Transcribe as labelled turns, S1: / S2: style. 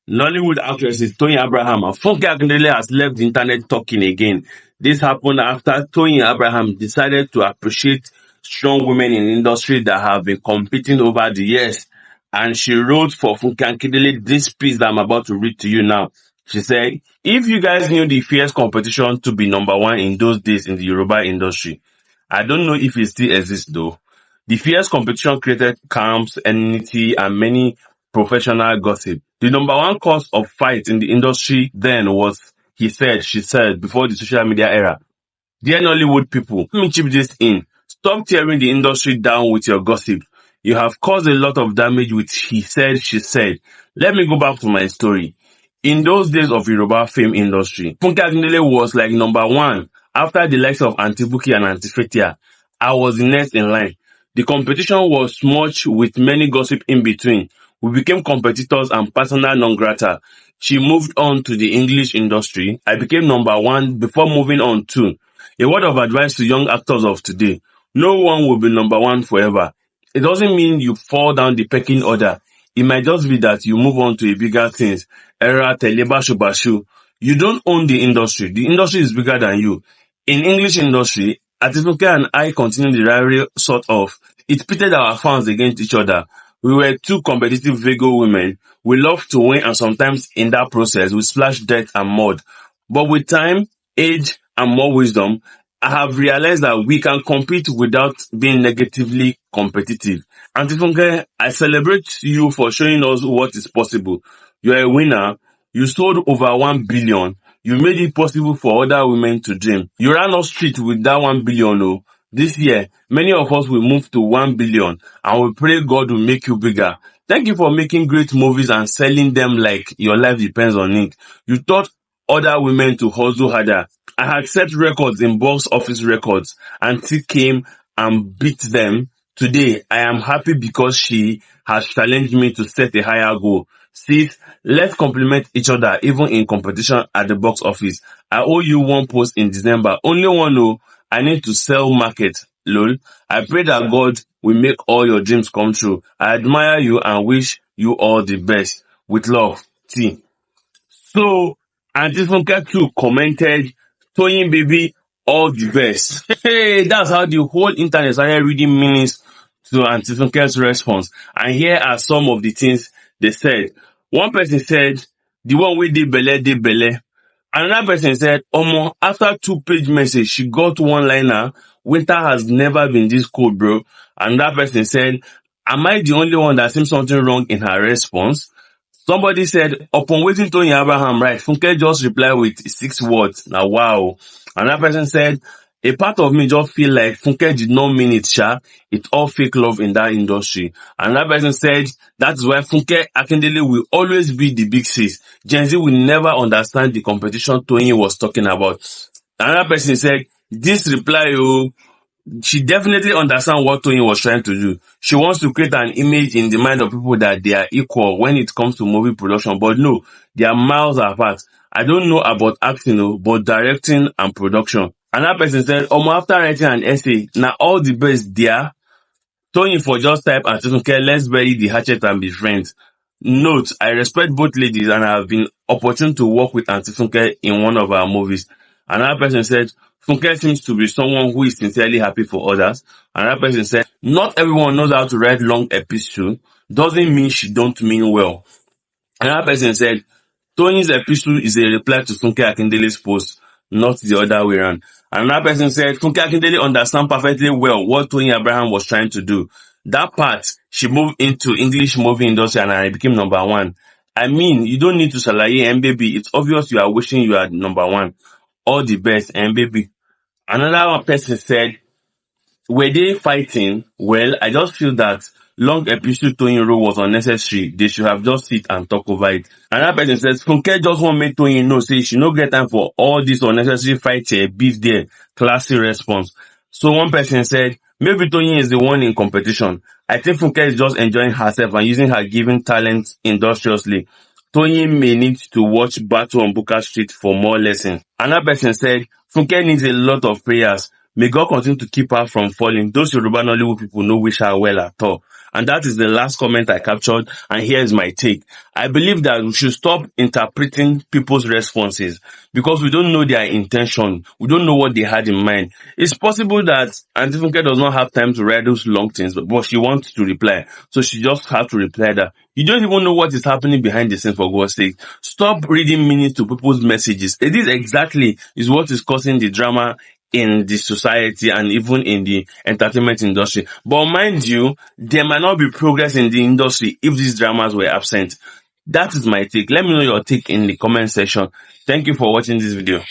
S1: Nollywood actresses Toyin Abraham and Funke Akindele has left the internet talking again. This happened after Toyin Abraham decided to appreciate strong women in the industry that have been competing over the years. And she wrote for Funke Akindele this piece that I'm about to read to you now. She said, if you guys knew the fierce competition to be number one in those days in the Yoruba industry, I don't know if it still exists though. The fierce competition created camps, enmity, and many professional gossip. The number one cause of fight in the industry then was he said, she said, before the social media era. Dear Nollywood people, let me chip this in. Stop tearing the industry down with your gossip. You have caused a lot of damage with he said, she said. Let me go back to my story. In those days of Yoruba film industry, Funke Akindele was like number one after the likes of Aunty Buki and Aunty Fetia. I was the next in line. The competition was much with many gossip in between. We became competitors and persona non grata. She moved on to the English industry. I became number one before moving on too. A word of advice to young actors of today. No one will be number one forever. It doesn't mean you fall down the pecking order. It might just be that you move on to a bigger things. Era telebashu bashu. You don't own the industry. The industry is bigger than you. In English industry, Atifuke and I continued the rivalry sort of. It pitted our fans against each other. We were two competitive Virgo women. We loved to win and sometimes in that process we splashed dirt and mud. But with time, age and more wisdom, I have realized that we can compete without being negatively competitive. Auntie Funke, I celebrate you for showing us what is possible. You're a winner. You sold over 1 billion. You made it possible for other women to dream. You ran us street with that 1 billion. Oh. This year, many of us will move to 1 billion and we pray God will make you bigger. Thank you for making great movies and selling them like your life depends on it. You taught other women to hustle harder. I had set records in box office records. Auntie came and beat them. Today, I am happy because she has challenged me to set a higher goal. Sis, let's compliment each other even in competition at the box office. I owe you one post in December. Only one oh. I need to sell market. Lol. I pray that God will make all your dreams come true. I admire you and wish you all the best. With love, T. So, Auntie Funke too commented, Toyin baby, all the best. Hey, that's how the whole internet started reading meanings to Auntie Funke's response. And here are some of the things they said. One person said, the one with the belle. Another person said, Omo, after 2-page message, she got one-liner. Winter has never been this cold, bro. Another person said, am I the only one that seems something wrong in her response? Somebody said, upon waiting Toyin Abraham right, Funke just replied with 6 words. Now, wow. Another person said, a part of me just feel like Funke did not mean it, sha. It's all fake love in that industry. Another person said, that's why Funke Akindele will always be the big sis. Gen Z will never understand the competition Toyin was talking about. Another person said, this reply, she definitely understands what Toyin was trying to do. She wants to create an image in the mind of people that they are equal when it comes to movie production. But no, they are miles apart. I don't know about acting, but directing and production. Another person said, after writing an essay, now all the best there. Toyin for just type and say, okay, let's bury the hatchet and be friends. Note, I respect both ladies and I have been opportune to work with Auntie Funke in one of our movies. Another person said, Funke seems to be someone who is sincerely happy for others. Another person said, not everyone knows how to write long epistle. Doesn't mean she don't mean well. Another person said, Toyin's epistle is a reply to Funke Akindele's post, not the other way around. Another person said, Funke Akindele understands perfectly well what Toyin Abraham was trying to do. That part, she moved into English movie industry and I became number one. I mean, you don't need to salaye baby. It's obvious you are wishing you are number one. All the best, baby. Another person said, were they fighting? Well, I just feel that long episode Toyin role was unnecessary. They should have just sit and talk over it. Another person says, Funke just want make Toyin know, say she no get time for all this unnecessary fight here, beef there. Classy response. So one person said, maybe Toyin is the one in competition. I think Funke is just enjoying herself and using her given talent industriously. Toyin may need to watch Battle on Booker Street for more lessons. Another person said, Funke needs a lot of prayers. May God continue to keep her from falling. Those Yoruba Nollywood people no wish her well at all. And that is the last comment I captured. And here is my take. I believe that we should stop interpreting people's responses because we don't know their intention. We don't know what they had in mind. It's possible that Auntie Funke does not have time to write those long things, but she wants to reply. So she just has to reply that. You don't even know what is happening behind the scenes, for God's sake. Stop reading meaning to people's messages. It is exactly is what is causing the drama in the society and even in the entertainment industry. But mind you, there might not be progress in the industry if these dramas were absent. That is my take. Let me know your take in the comment section. Thank you for watching this video.